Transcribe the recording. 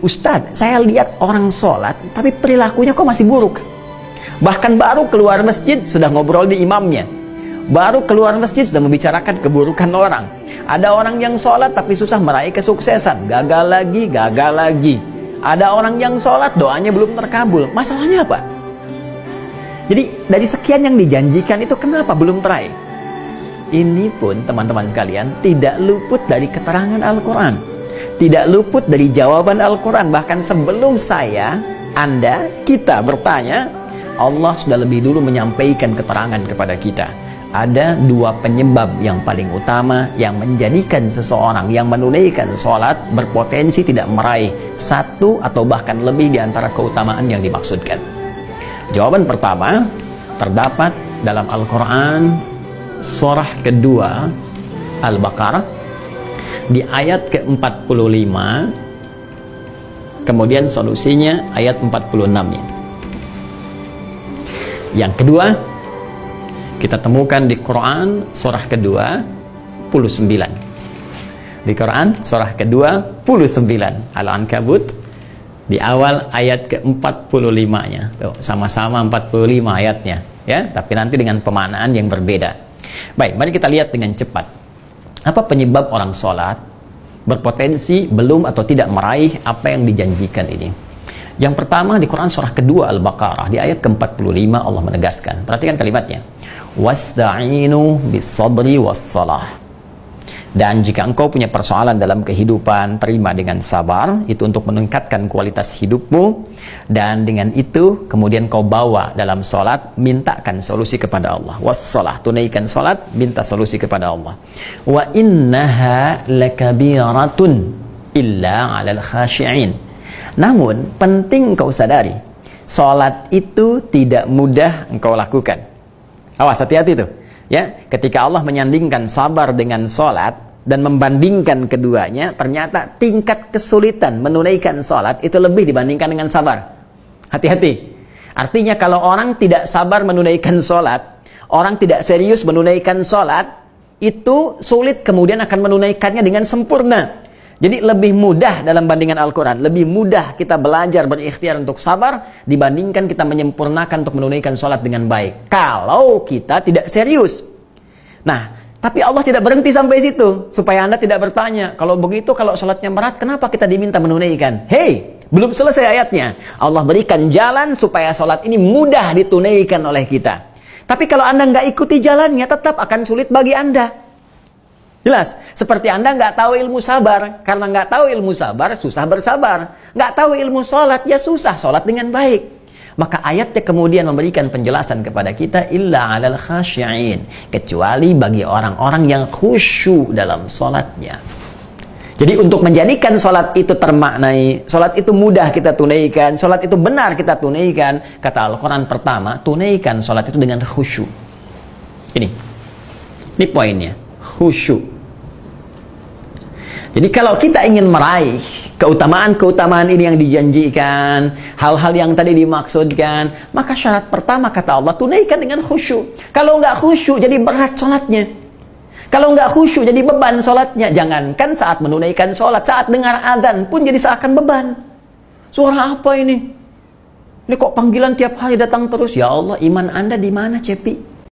Ustadz, saya lihat orang sholat, tapi perilakunya kok masih buruk. Bahkan baru keluar masjid, sudah ngobrol di imamnya. Baru keluar masjid, sudah membicarakan keburukan orang. Ada orang yang sholat, tapi susah meraih kesuksesan. Gagal lagi, gagal lagi. Ada orang yang sholat, doanya belum terkabul. Masalahnya apa? Jadi, dari sekian yang dijanjikan itu, kenapa belum teraih? Ini pun, teman-teman sekalian, tidak luput dari keterangan Al-Quran. Tidak luput dari jawaban Al-Quran. Bahkan sebelum saya, Anda, kita bertanya, Allah sudah lebih dulu menyampaikan keterangan kepada kita. Ada dua penyebab yang paling utama yang menjadikan seseorang yang menunaikan sholat berpotensi tidak meraih satu atau bahkan lebih di antara keutamaan yang dimaksudkan. Jawaban pertama terdapat dalam Al-Quran surah kedua Al-Baqarah di ayat ke-45, kemudian solusinya ayat 46-nya. Yang kedua, kita temukan di Quran surah kedua 29. Di Quran surah kedua 29 Al-Ankabut di awal ayat ke-45-nya. Tuh, sama-sama 45 ayatnya, ya, tapi nanti dengan pemaknaan yang berbeda. Baik, mari kita lihat dengan cepat. Apa penyebab orang sholat berpotensi belum atau tidak meraih apa yang dijanjikan ini? Yang pertama, di Quran surah kedua Al-Baqarah di ayat ke-45 Allah menegaskan. Perhatikan kalimatnya. Wasta'inu bis-sabri was-salah. Dan jika engkau punya persoalan dalam kehidupan, terima dengan sabar, itu untuk meningkatkan kualitas hidupmu, dan dengan itu kemudian kau bawa dalam sholat, mintakan solusi kepada Allah. Was-salah, tunaikan sholat, minta solusi kepada Allah. Wa innaha lakabiratun illa 'alal khashi'in. Namun penting kau sadari, sholat itu tidak mudah engkau lakukan. Awas, hati-hati tuh, ya. Ketika Allah menyandingkan sabar dengan sholat dan membandingkan keduanya, ternyata tingkat kesulitan menunaikan sholat itu lebih dibandingkan dengan sabar. Hati-hati. Artinya kalau orang tidak sabar menunaikan sholat, orang tidak serius menunaikan sholat, itu sulit kemudian akan menunaikannya dengan sempurna. Jadi lebih mudah dalam bandingan Al-Quran, lebih mudah kita belajar berikhtiar untuk sabar dibandingkan kita menyempurnakan untuk menunaikan sholat dengan baik. Kalau kita tidak serius. Nah, tapi Allah tidak berhenti sampai situ. Supaya Anda tidak bertanya, kalau begitu, kalau sholatnya berat, kenapa kita diminta menunaikan? Hei, belum selesai ayatnya. Allah berikan jalan supaya sholat ini mudah ditunaikan oleh kita. Tapi kalau Anda nggak ikuti jalannya, tetap akan sulit bagi Anda. Jelas, seperti Anda nggak tahu ilmu sabar. Karena nggak tahu ilmu sabar, susah bersabar. Nggak tahu ilmu sholat, ya susah sholat dengan baik. Maka ayatnya kemudian memberikan penjelasan kepada kita, illa 'alal khashi'in, kecuali bagi orang-orang yang khusyuk dalam sholatnya. Jadi untuk menjadikan sholat itu termaknai, sholat itu mudah kita tunaikan, sholat itu benar kita tunaikan, kata Al-Quran pertama, tunaikan sholat itu dengan khusyuk. Ini poinnya, khusyuk. Jadi kalau kita ingin meraih keutamaan-keutamaan ini yang dijanjikan, hal-hal yang tadi dimaksudkan, maka syarat pertama kata Allah, tunaikan dengan khusyuk. Kalau nggak khusyuk, jadi berat sholatnya. Kalau nggak khusyuk, jadi beban sholatnya. Jangankan saat menunaikan sholat, saat dengar azan pun jadi seakan beban. Suara apa ini? Ini kok panggilan tiap hari datang terus? Ya Allah, iman Anda di mana, Cepi?